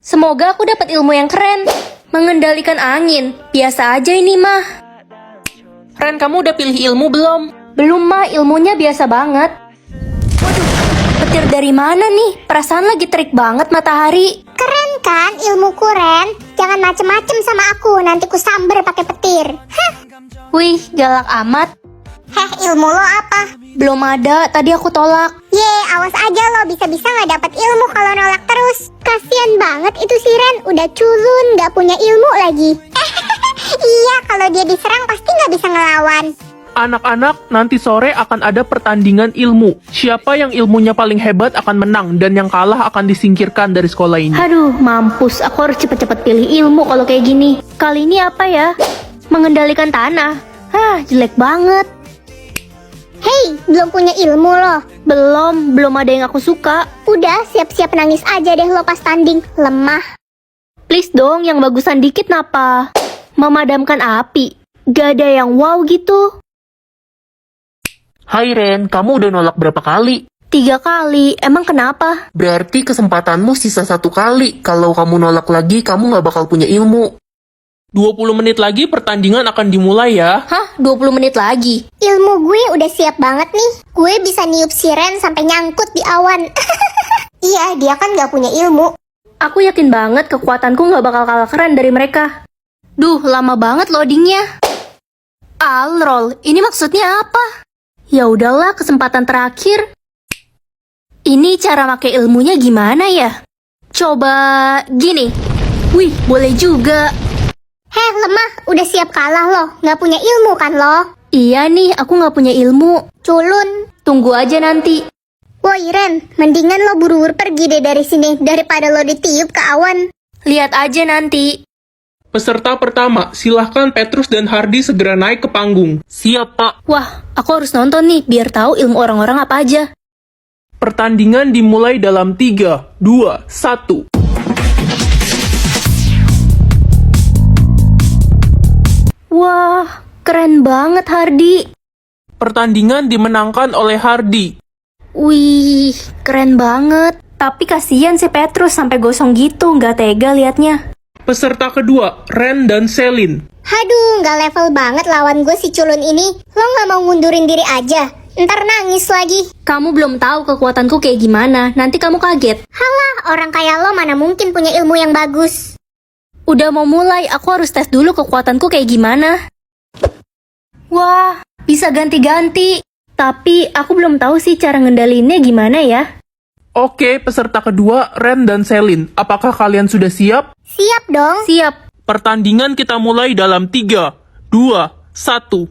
Semoga aku dapat ilmu yang keren. Mengendalikan angin. Biasa aja ini mah. Ren, kamu udah pilih ilmu belum? Belum mah, ilmunya biasa banget. Waduh, petir dari mana nih? Perasaan lagi terik banget matahari. Keren kan ilmuku, Ren? Jangan macem-macem sama aku, nanti ku samber pakai petir. Hah, Wih, galak amat. heh, ilmu lo apa? Belum ada, tadi aku tolak. Ye, awas aja lo, bisa-bisa nggak dapat ilmu kalau nolak terus. Kasian banget itu si Ren, udah culun, nggak punya ilmu lagi. Iya, kalau dia diserang pasti nggak bisa ngelawan. Anak-anak, nanti sore akan ada pertandingan ilmu. Siapa yang ilmunya paling hebat akan menang, dan yang kalah akan disingkirkan dari sekolah ini. Aduh, mampus. Aku harus cepet-cepet pilih ilmu kalau kayak gini. Kali ini apa ya? Mengendalikan tanah. Hah, jelek banget. Hei, belum punya ilmu lo. Belum ada yang aku suka. Udah, siap-siap nangis aja deh lo pas tanding. Lemah. Please dong, yang bagusan dikit napa? Memadamkan api. Gak ada yang wow gitu. Hai Ren, kamu udah nolak berapa kali? 3 kali, emang kenapa? Berarti kesempatanmu sisa 1 kali. Kalau kamu nolak lagi, kamu nggak bakal punya ilmu. 20 menit lagi pertandingan akan dimulai ya. Hah, 20 menit lagi? Ilmu gue udah siap banget nih. Gue bisa niup si Ren sampai nyangkut di awan. Iya, dia kan gak punya ilmu. Aku yakin banget kekuatanku gak bakal kalah keren dari mereka. Duh, lama banget loadingnya. Alrol, ini maksudnya apa? Ya udahlah, kesempatan terakhir. Ini cara pakai ilmunya gimana ya? Coba gini. Wih, boleh juga. Heh, lemah. Udah siap kalah lo. Gak punya ilmu kan lo? Iya nih, aku gak punya ilmu. Culun. Tunggu aja nanti. Woi Ren, mendingan lo buru-buru pergi deh dari sini daripada lo ditiup ke awan. Lihat aja nanti. Peserta pertama, silahkan Petrus dan Hardy segera naik ke panggung. Siap, Pak. Wah, aku harus nonton nih biar tahu ilmu orang-orang apa aja. Pertandingan dimulai dalam 3, 2, 1. Wah, keren banget Hardy. Pertandingan dimenangkan oleh Hardy. Wih, keren banget. Tapi kasihan si Petrus sampai gosong gitu, nggak tega liatnya. Peserta kedua, Ren dan Selin. Haduh, gak level banget lawan gue si culun ini. Lo gak mau ngundurin diri aja? Ntar nangis lagi. Kamu belum tahu kekuatanku kayak gimana, nanti kamu kaget. Halah, orang kayak lo mana mungkin punya ilmu yang bagus. Udah mau mulai, aku harus tes dulu kekuatanku kayak gimana. Wah, bisa ganti-ganti. Tapi aku belum tahu sih cara ngendalinnya gimana ya. Oke, peserta kedua, Ren dan Selin. Apakah kalian sudah siap? Siap dong. Siap. Pertandingan kita mulai dalam 3, 2, 1.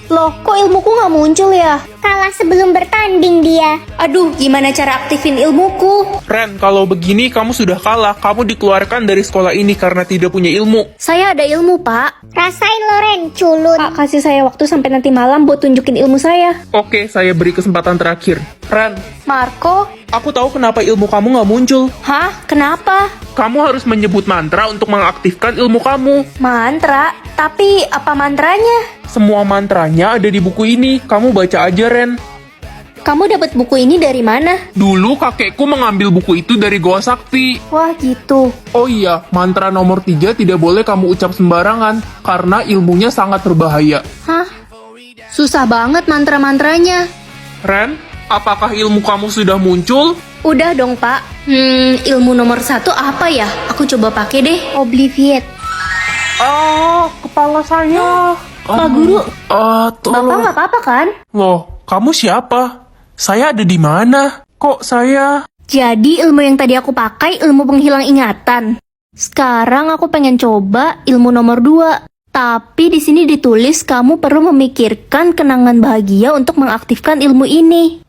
Loh, kok ilmuku nggak muncul ya? Kalah sebelum bertanding dia. Aduh, gimana cara aktifin ilmuku? Ren, kalau begini kamu sudah kalah. Kamu dikeluarkan dari sekolah ini karena tidak punya ilmu. Saya ada ilmu, Pak. Rasain lo Ren, culun. Pak, kasih saya waktu sampai nanti malam buat tunjukin ilmu saya. Oke, saya beri kesempatan terakhir. Ren, Marco? aku tahu kenapa ilmu kamu nggak muncul. Hah? Kenapa? Kamu harus menyebut mantra untuk mengaktifkan ilmu kamu. Mantra? Tapi apa mantranya? Semua mantranya ada di buku ini. Kamu baca aja, Ren. Kamu dapat buku ini dari mana? Dulu kakekku mengambil buku itu dari Goa Sakti. Wah, gitu. Oh iya, mantra nomor 3 tidak boleh kamu ucap sembarangan, karena ilmunya sangat berbahaya. Hah? Susah banget mantra-mantranya. Ren, apakah ilmu kamu sudah muncul? Udah dong, Pak. Ilmu nomor 1 apa ya? Aku coba pakai deh. Obliviate. Kepala saya. Pak Guru, Bapak Tolong. nggak apa-apa kan? Loh, kamu siapa? Saya ada di mana? Kok saya... Jadi ilmu yang tadi aku pakai ilmu penghilang ingatan. Sekarang aku pengen coba ilmu nomor 2. Tapi di sini ditulis kamu perlu memikirkan kenangan bahagia untuk mengaktifkan ilmu ini.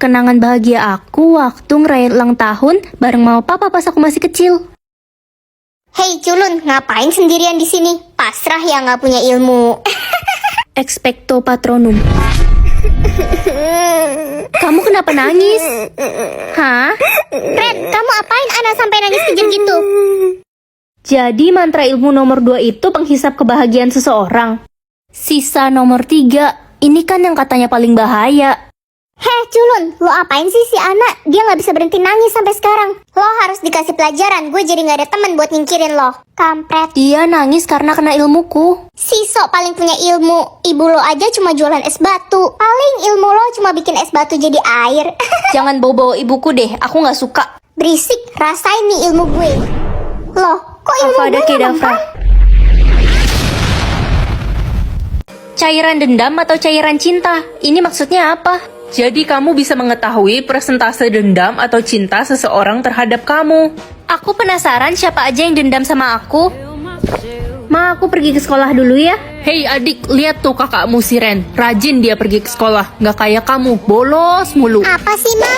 Kenangan bahagia aku waktu ngerayain ulang tahun bareng mama papa pas aku masih kecil. Hei culun, ngapain sendirian di sini? Pasrah ya nggak punya ilmu. Expecto patronum. Kamu kenapa nangis? Hah? Ren, kamu apain Ana sampai nangis kejam gitu? Jadi mantra ilmu nomor 2 itu penghisap kebahagiaan seseorang. Sisa nomor 3, ini kan yang katanya paling bahaya. Heh Culun, lo apain sih si anak? Dia nggak bisa berhenti nangis sampai sekarang. Lo harus dikasih pelajaran, gue jadi nggak ada teman buat nyingkirin lo. Kampret. Dia nangis karena kena ilmuku. Si Sok paling punya ilmu. Ibu lo aja cuma jualan es batu. Paling ilmu lo cuma bikin es batu jadi air. Jangan bawa-bawa ibuku deh, aku nggak suka. Berisik, rasain nih ilmu gue. Loh, kok ilmu Avada gue Kedavra. mempan? Cairan dendam atau cairan cinta? Ini maksudnya apa? Jadi kamu bisa mengetahui persentase dendam atau cinta seseorang terhadap kamu. Aku penasaran siapa aja yang dendam sama aku. Ma, aku pergi ke sekolah dulu ya. Hei adik, lihat tuh kakakmu si Ren. Rajin dia pergi ke sekolah. Nggak kayak kamu, bolos mulu. Apa sih, Ma?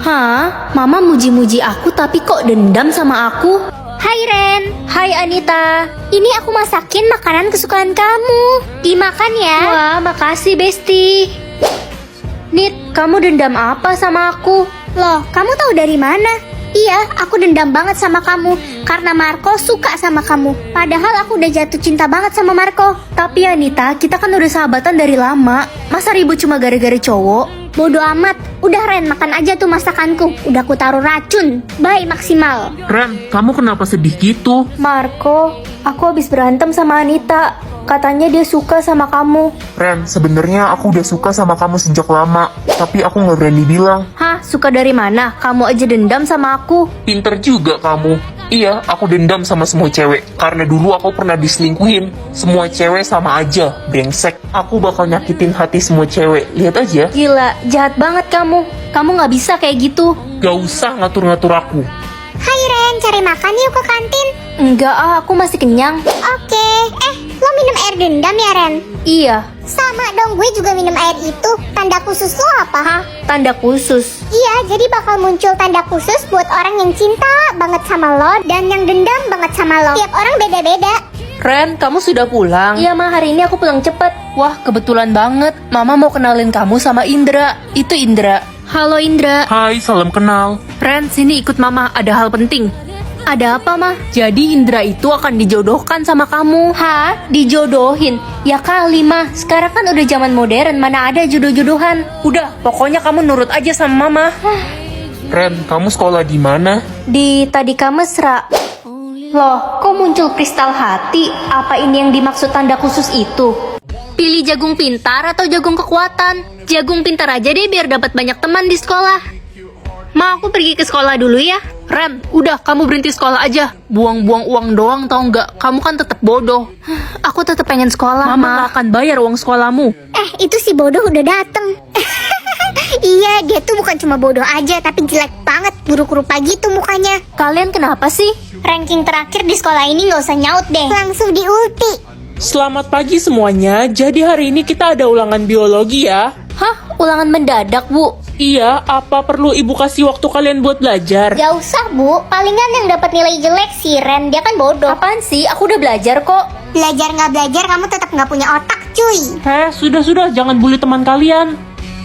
Hah? Mama muji-muji aku tapi kok dendam sama aku? Hai Ren. Hai Anita. Ini aku masakin makanan kesukaan kamu. Dimakan ya. Wah, makasih Besti. Nit, kamu dendam apa sama aku? Loh, kamu tahu dari mana? Iya, aku dendam banget sama kamu karena Marco suka sama kamu. Padahal aku udah jatuh cinta banget sama Marco. Tapi Anita, kita kan udah sahabatan dari lama. Masa ribut cuma gara-gara cowok? Bodoh amat. Udah Ren, makan aja tuh masakanku. Udah aku taruh racun. Bye maksimal. Ren, kamu kenapa sedih gitu? Marco, aku habis berantem sama Anita. Katanya dia suka sama kamu. Ren, sebenarnya aku udah suka sama kamu sejak lama, tapi aku nggak berani bilang. Hah, suka dari mana? Kamu aja dendam sama aku. Pinter juga kamu. Iya, aku dendam sama semua cewek, karena dulu aku pernah diselingkuhin. Semua cewek sama aja, brengsek. Aku bakal nyakitin hati semua cewek, lihat aja. Gila, jahat banget kamu. Kamu nggak bisa kayak gitu. Gak usah ngatur-ngatur aku. Hai Ren, cari makan yuk ke kantin. Enggak aku masih kenyang. Oke. Lo minum air dendam ya Ren? Iya. Sama dong, gue juga minum air itu. Tanda khusus lo apa? Hah? Tanda khusus. Iya, jadi bakal muncul tanda khusus buat orang yang cinta banget sama lo dan yang dendam banget sama lo. Tiap orang beda-beda. Ren, kamu sudah pulang? Iya Ma, hari ini aku pulang cepet. Wah, kebetulan banget. Mama mau kenalin kamu sama Indra. Itu Indra. Halo Indra. Hai, salam kenal. Ren, sini ikut Mama. Ada hal penting. Ada apa Ma? Jadi Indra itu akan dijodohkan sama kamu. Hah? Dijodohin? Ya kali Ma, sekarang kan udah zaman modern, mana ada jodoh-jodohan. Udah, pokoknya kamu nurut aja sama Mama. Ren, kamu sekolah di mana? Di Tadika Mesra. Loh, kok muncul kristal hati? Apa ini yang dimaksud tanda khusus itu? Pilih jagung pintar atau jagung kekuatan? Jagung pintar aja deh biar dapat banyak teman di sekolah. Ma, aku pergi ke sekolah dulu ya. Ren, udah kamu berhenti sekolah aja. Buang-buang uang doang tau nggak? Kamu kan tetap bodoh. Aku tetap pengen sekolah, Mama Ma. nggak akan bayar uang sekolahmu. Itu si bodoh udah dateng. Iya, dia tuh bukan cuma bodoh aja, tapi jelek banget, buruk rupa gitu mukanya. Kalian kenapa sih? Ranking terakhir di sekolah ini nggak usah nyaut deh. Langsung di ulti. Selamat pagi semuanya. Jadi hari ini kita ada ulangan biologi ya. Hah? Ulangan mendadak, Bu? Iya, apa perlu ibu kasih waktu kalian buat belajar? Gak usah bu, palingan yang dapat nilai jelek si Ren, dia kan bodoh. Apaan sih? Aku udah belajar kok. Belajar nggak belajar, kamu tetap nggak punya otak cuy. Sudah, jangan bully teman kalian.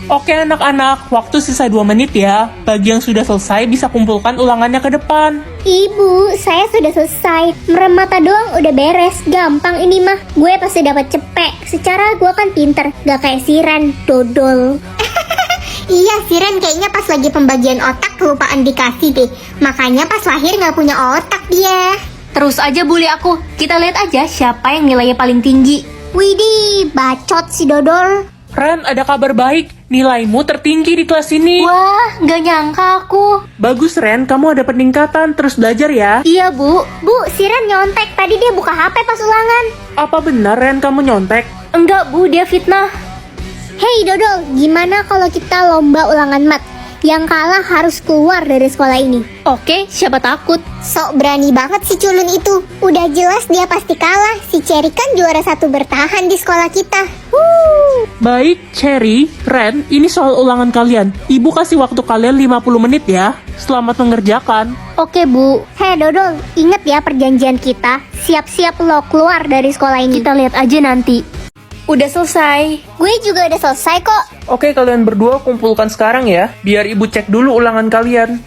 Oke anak-anak, waktu sisa 2 menit ya. Bagi yang sudah selesai bisa kumpulkan ulangannya ke depan. Ibu, saya sudah selesai. Merem mata doang udah beres. Gampang ini mah. Gue pasti dapat cepek. Secara gue kan pinter, gak kayak si Ren, dodol. Iya, si Ren kayaknya pas lagi pembagian otak kelupaan dikasih deh. Makanya pas lahir nggak punya otak dia. Terus aja bully aku. Kita lihat aja siapa yang nilainya paling tinggi. Widih, bacot si dodol. Ren, ada kabar baik. Nilaimu tertinggi di kelas ini. Wah, gak nyangka aku. Bagus Ren, kamu ada peningkatan. Terus belajar ya. Iya, Bu. Bu, si Ren nyontek. Tadi dia buka HP pas ulangan. Apa benar Ren kamu nyontek? Enggak, Bu. Dia fitnah. Hei dodol, gimana kalau kita lomba ulangan mat? Yang kalah harus keluar dari sekolah ini. Oke, siapa takut? Sok berani banget si culun itu. Udah jelas dia pasti kalah. Si Cherry kan juara 1 bertahan di sekolah kita. Baik, Cherry, Ren, ini soal ulangan kalian. Ibu kasih waktu kalian 50 menit ya. Selamat mengerjakan. Oke, Bu. Hei dodol, inget ya perjanjian kita. Siap-siap lo keluar dari sekolah ini. Kita lihat aja nanti. Udah selesai. Gue juga udah selesai kok. Oke, kalian berdua kumpulkan sekarang ya. Biar ibu cek dulu ulangan kalian.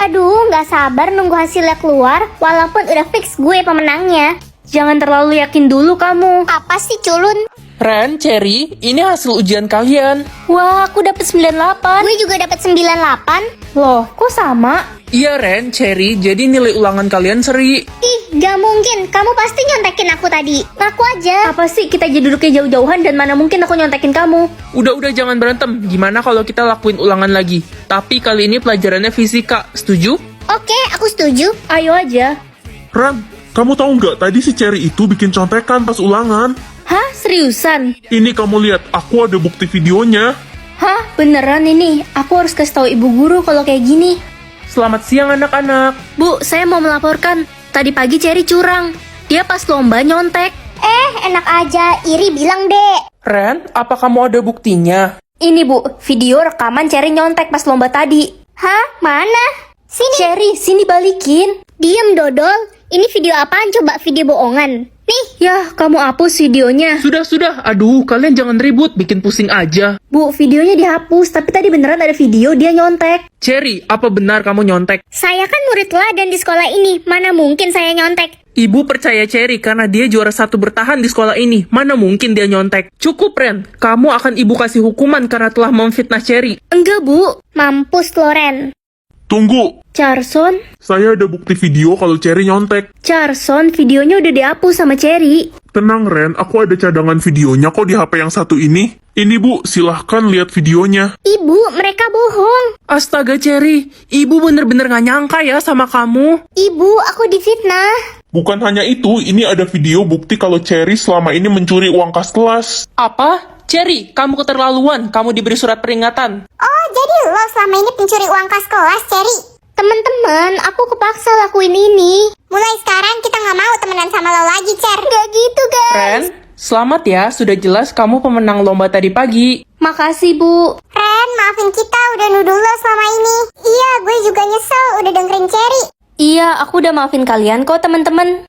Aduh, gak sabar nunggu hasilnya keluar. Walaupun udah fix gue pemenangnya. Jangan terlalu yakin dulu kamu. Apa sih culun? Ren, Cherry, ini hasil ujian kalian. Wah, aku dapet 98. Gue juga dapat 98. Loh, kok sama? Iya Ren, Cherry, jadi nilai ulangan kalian seri. Ih, gak mungkin. Kamu pasti nyontekin aku tadi. Ngaku aja. Apa sih kita jadi duduknya jauh-jauhan dan mana mungkin aku nyontekin kamu? Udah jangan berantem. Gimana kalau kita lakuin ulangan lagi? Tapi kali ini pelajarannya fisika. Setuju? Oke, aku setuju. Ayo aja. Ran, kamu tahu nggak tadi si Cherry itu bikin contekan pas ulangan? Hah, seriusan? Ini kamu lihat, aku ada bukti videonya. Hah, beneran ini? Aku harus kasih tahu ibu guru kalau kayak gini. Selamat siang anak-anak. Bu, saya mau melaporkan. Tadi pagi Cherry curang. Dia pas lomba nyontek. Enak aja. Iri bilang deh. Ren, apa kamu ada buktinya? Ini bu, video rekaman Cherry nyontek pas lomba tadi. Hah? Mana? Sini. Cherry, sini balikin. Diem, Dodol. Ini video apaan coba? Video bohongan. Nih. Yah, kamu hapus videonya. Sudah. Aduh, kalian jangan ribut, bikin pusing aja. Bu, videonya dihapus, tapi tadi beneran ada video dia nyontek. Cherry, apa benar kamu nyontek? Saya kan murid teladan di sekolah ini. Mana mungkin saya nyontek? Ibu percaya Cherry karena dia juara 1 bertahan di sekolah ini. Mana mungkin dia nyontek? Cukup, Ren. Kamu akan ibu kasih hukuman karena telah memfitnah Cherry. Enggak bu. Mampus, Loren. Tunggu, Charson, saya ada bukti video kalau Cherry nyontek. Charson, videonya udah dihapus sama Cherry. Tenang Ren, aku ada cadangan videonya kok di HP yang satu ini. Ini bu, silahkan lihat videonya. Ibu, mereka bohong. Astaga, Cherry. Ibu bener-bener gak nyangka ya sama kamu. Ibu, aku difitnah. Bukan hanya itu, ini ada video bukti kalau Cherry selama ini mencuri uang kas kelas. Apa? Cherry, kamu keterlaluan. Kamu diberi surat peringatan. Oh, jadi lo selama ini pencuri uang kas kelas, Cherry? Teman-teman, aku kepaksa lakuin ini. Mulai sekarang kita nggak mau temenan sama lo lagi, Cher. Gak gitu, guys. Ren, selamat ya. Sudah jelas kamu pemenang lomba tadi pagi. Makasih bu. Ren, maafin kita udah nuduh lo selama ini. Iya, gue juga nyesel udah dengerin Cherry. Iya, aku udah maafin kalian kok teman-teman.